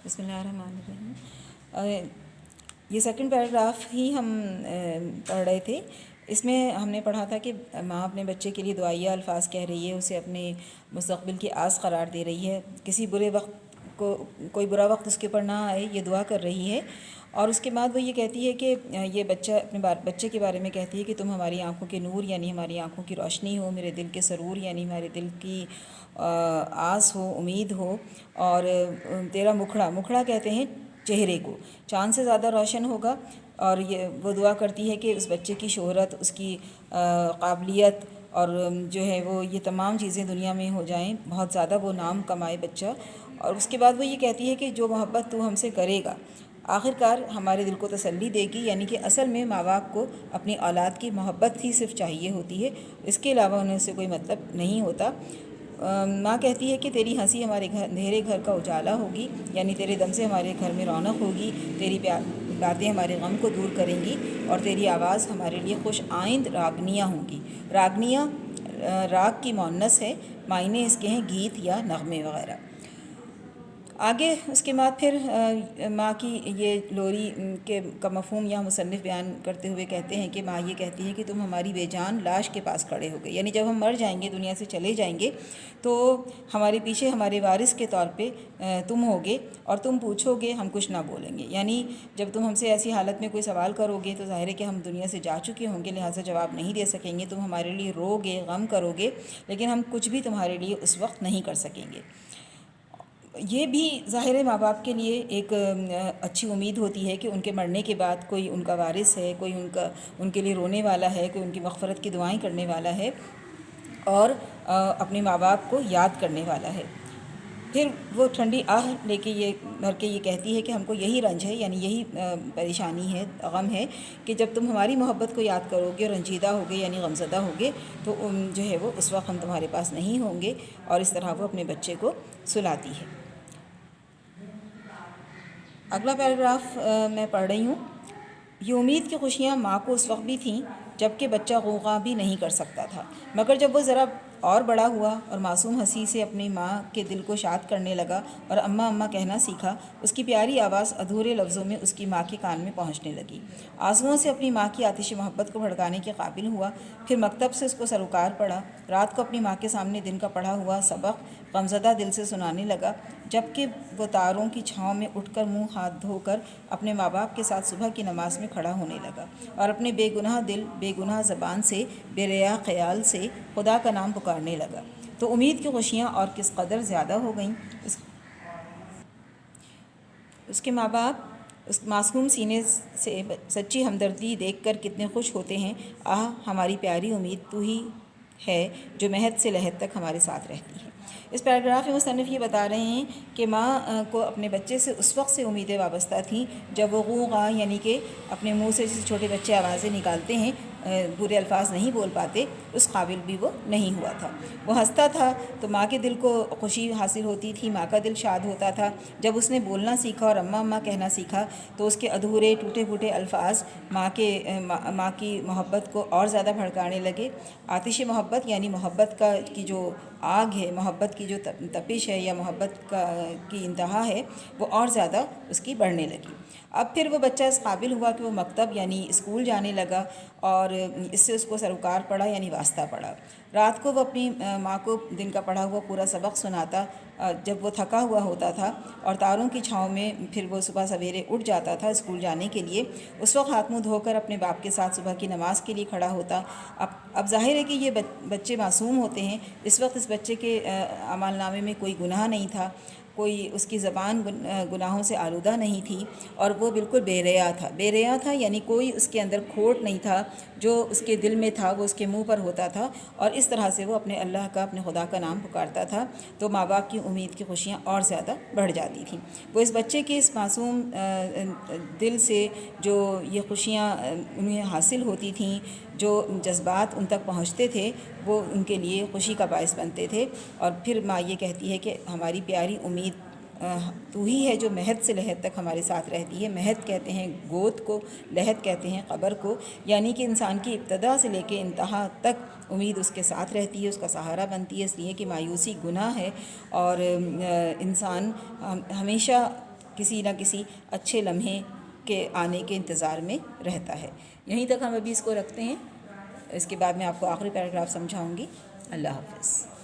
بسم اللہ الرحمن الرحیم۔ یہ سیکنڈ پیراگراف ہی ہم پڑھ رہے تھے۔ اس میں ہم نے پڑھا تھا کہ ماں اپنے بچے کے لیے دعائیہ الفاظ کہہ رہی ہے، اسے اپنے مستقبل کی آس قرار دے رہی ہے، کسی برے وقت کو کوئی برا وقت اس کے اوپر نہ آئے یہ دعا کر رہی ہے۔ اور اس کے بعد وہ یہ کہتی ہے کہ یہ بچہ اپنے بچے کے بارے میں کہتی ہے کہ تم ہماری آنکھوں کے نور یعنی ہماری آنکھوں کی روشنی ہو، میرے دل کے سرور یعنی ہمارے دل کی آس ہو، امید ہو، اور تیرا مکھڑا کہتے ہیں چہرے کو، چاند سے زیادہ روشن ہوگا۔ اور یہ وہ دعا کرتی ہے کہ اس بچے کی شہرت، اس کی قابلیت اور جو ہے وہ یہ تمام چیزیں دنیا میں ہو جائیں، بہت زیادہ وہ نام کمائے بچہ۔ اور اس کے بعد وہ یہ کہتی ہے کہ جو محبت تو ہم سے کرے گا آخر کار ہمارے دل کو تسلی دے گی، یعنی کہ اصل میں ماں باپ کو اپنی اولاد کی محبت ہی صرف چاہیے ہوتی ہے، اس کے علاوہ انہیں سے کوئی مطلب نہیں ہوتا۔ ماں کہتی ہے کہ تیری ہنسی ہمارے اندھیرے گھر کا اجالا ہوگی، یعنی تیرے دم سے ہمارے گھر میں رونق ہوگی، تیری باتیں ہمارے غم کو دور کریں گی، اور تیری آواز ہمارے لیے خوش آئند راگنیاں ہوں گی۔ راگنیاں راگ کی مؤنث ہے، معنی اس کے ہیں گیت یا نغمے وغیرہ۔ آگے اس کے بعد پھر ماں کی یہ لوری کا مفہوم یا مصنف بیان کرتے ہوئے کہتے ہیں کہ ماں یہ کہتی ہے کہ تم ہماری بے جان لاش کے پاس کھڑے ہو گئے، یعنی جب ہم مر جائیں گے، دنیا سے چلے جائیں گے، تو ہمارے پیچھے ہمارے وارث کے طور پہ تم ہوگے، اور تم پوچھو گے، ہم کچھ نہ بولیں گے۔ یعنی جب تم ہم سے ایسی حالت میں کوئی سوال کرو گے تو ظاہر ہے کہ ہم دنیا سے جا چکے ہوں گے، لہٰذا جواب نہیں دے سکیں گے، تم ہمارے لیے رو گے، غم کرو گے، لیکن ہم کچھ بھی تمہارے لیے اس وقت نہیں کر سکیں گے۔ یہ بھی ظاہر ہے ماں باپ کے لیے ایک اچھی امید ہوتی ہے کہ ان کے مرنے کے بعد کوئی ان کا وارث ہے، کوئی ان کے لیے رونے والا ہے، کوئی ان کی مغفرت کی دعائیں کرنے والا ہے اور اپنے ماں باپ کو یاد کرنے والا ہے۔ پھر وہ ٹھنڈی آہ لے کے یہ بھر کے یہ کہتی ہے کہ ہم کو یہی رنج ہے، یعنی یہی پریشانی ہے، غم ہے کہ جب تم ہماری محبت کو یاد کرو گے، رنجیدہ ہوگے یعنی غمزدہ ہوگے، تو جو ہے وہ اس وقت ہم تمہارے پاس نہیں ہوں گے۔ اور اس طرح وہ اپنے بچے کو سلاتی ہے۔ اگلا پیراگراف میں پڑھ رہی ہوں۔ یہ امید کی خوشیاں ماں کو اس وقت بھی تھیں جب کہ بچہ غوغا بھی نہیں کر سکتا تھا، مگر جب وہ ذرا اور بڑا ہوا اور معصوم ہنسی سے اپنی ماں کے دل کو شاد کرنے لگا اور اماں اماں کہنا سیکھا، اس کی پیاری آواز ادھورے لفظوں میں اس کی ماں کے کان میں پہنچنے لگی۔ آنسوؤں سے اپنی ماں کی آتشی محبت کو بھڑکانے کے قابل ہوا۔ پھر مکتب سے اس کو سروکار پڑا، رات کو اپنی ماں کے سامنے دن کا پڑھا ہوا سبق غمزدہ دل سے سنانے لگا، جبکہ وہ تاروں کی چھاؤں میں اٹھ کر منہ ہاتھ دھو کر اپنے ماں باپ کے ساتھ صبح کی نماز میں کھڑا ہونے لگا، اور اپنے بے گناہ دل، بے گناہ زبان سے، بے ریا خیال سے خدا کا نام پکارنے لگا۔ تو امید کی خوشیاں اور کس قدر زیادہ ہو گئیں۔ اس کے ماں باپ اس معصوم سینے سے سچی ہمدردی دیکھ کر کتنے خوش ہوتے ہیں۔ آہ ہماری پیاری امید تو ہی ہے جو مہد سے لحد تک ہمارے ساتھ رہتی ہے۔ اس پیراگراف میں مصنف یہ بتا رہے ہیں کہ ماں کو اپنے بچے سے اس وقت سے امیدیں وابستہ تھیں جب وہ غوغا یعنی کہ اپنے منہ سے جس چھوٹے بچے آوازیں نکالتے ہیں، برے الفاظ نہیں بول پاتے، اس قابل بھی وہ نہیں ہوا تھا۔ وہ ہنستا تھا تو ماں کے دل کو خوشی حاصل ہوتی تھی، ماں کا دل شاد ہوتا تھا۔ جب اس نے بولنا سیکھا اور اماں اماں کہنا سیکھا تو اس کے ادھورے ٹوٹے پھوٹے الفاظ ماں کی محبت کو اور زیادہ بھڑکانے لگے۔ آتش محبت یعنی محبت کی جو آگ ہے، محبت کی جو تپش ہے یا محبت کی انتہا ہے، وہ اور زیادہ اس کی بڑھنے لگی۔ اب پھر وہ بچہ اس قابل ہوا کہ وہ مکتب یعنی اسکول جانے لگا، اور اس سے اس کو سروکار پڑا یعنی واسطہ پڑا۔ رات کو وہ اپنی ماں کو دن کا پڑھا ہوا پورا سبق سناتا جب وہ تھکا ہوا ہوتا تھا، اور تاروں کی چھاؤں میں پھر وہ صبح سویرے اٹھ جاتا تھا اسکول جانے کے لیے۔ اس وقت ہاتھ منہ دھو کر اپنے باپ کے ساتھ صبح کی نماز کے لیے کھڑا ہوتا۔ اب ظاہر ہے کہ یہ بچے معصوم ہوتے ہیں، اس وقت اس بچے کے اعمال نامے میں کوئی گناہ نہیں تھا، کوئی اس کی زبان گناہوں سے آلودہ نہیں تھی، اور وہ بالکل بے ریا تھا یعنی کوئی اس کے اندر کھوٹ نہیں تھا، جو اس کے دل میں تھا وہ اس کے منہ پر ہوتا تھا، اور اس طرح سے وہ اپنے اللہ کا، اپنے خدا کا نام پکارتا تھا۔ تو ماں باپ کی امید کی خوشیاں اور زیادہ بڑھ جاتی تھیں۔ وہ اس بچے کے اس معصوم دل سے جو یہ خوشیاں انہیں حاصل ہوتی تھیں، جو جذبات ان تک پہنچتے تھے، وہ ان کے لیے خوشی کا باعث بنتے تھے۔ اور پھر ماں یہ کہتی ہے کہ ہماری پیاری امید تو ہی ہے جو مہد سے لحد تک ہمارے ساتھ رہتی ہے۔ مہد کہتے ہیں گود کو، لحد کہتے ہیں قبر کو، یعنی کہ انسان کی ابتدا سے لے کے انتہا تک امید اس کے ساتھ رہتی ہے، اس کا سہارا بنتی ہے، اس لیے کہ مایوسی گناہ ہے، اور انسان ہمیشہ کسی نہ کسی اچھے لمحے کے آنے کے انتظار میں رہتا ہے۔ یہیں تک ہم ابھی اس کو رکھتے ہیں، اس کے بعد میں آپ کو آخری پیراگراف سمجھاؤں گی۔ اللہ حافظ۔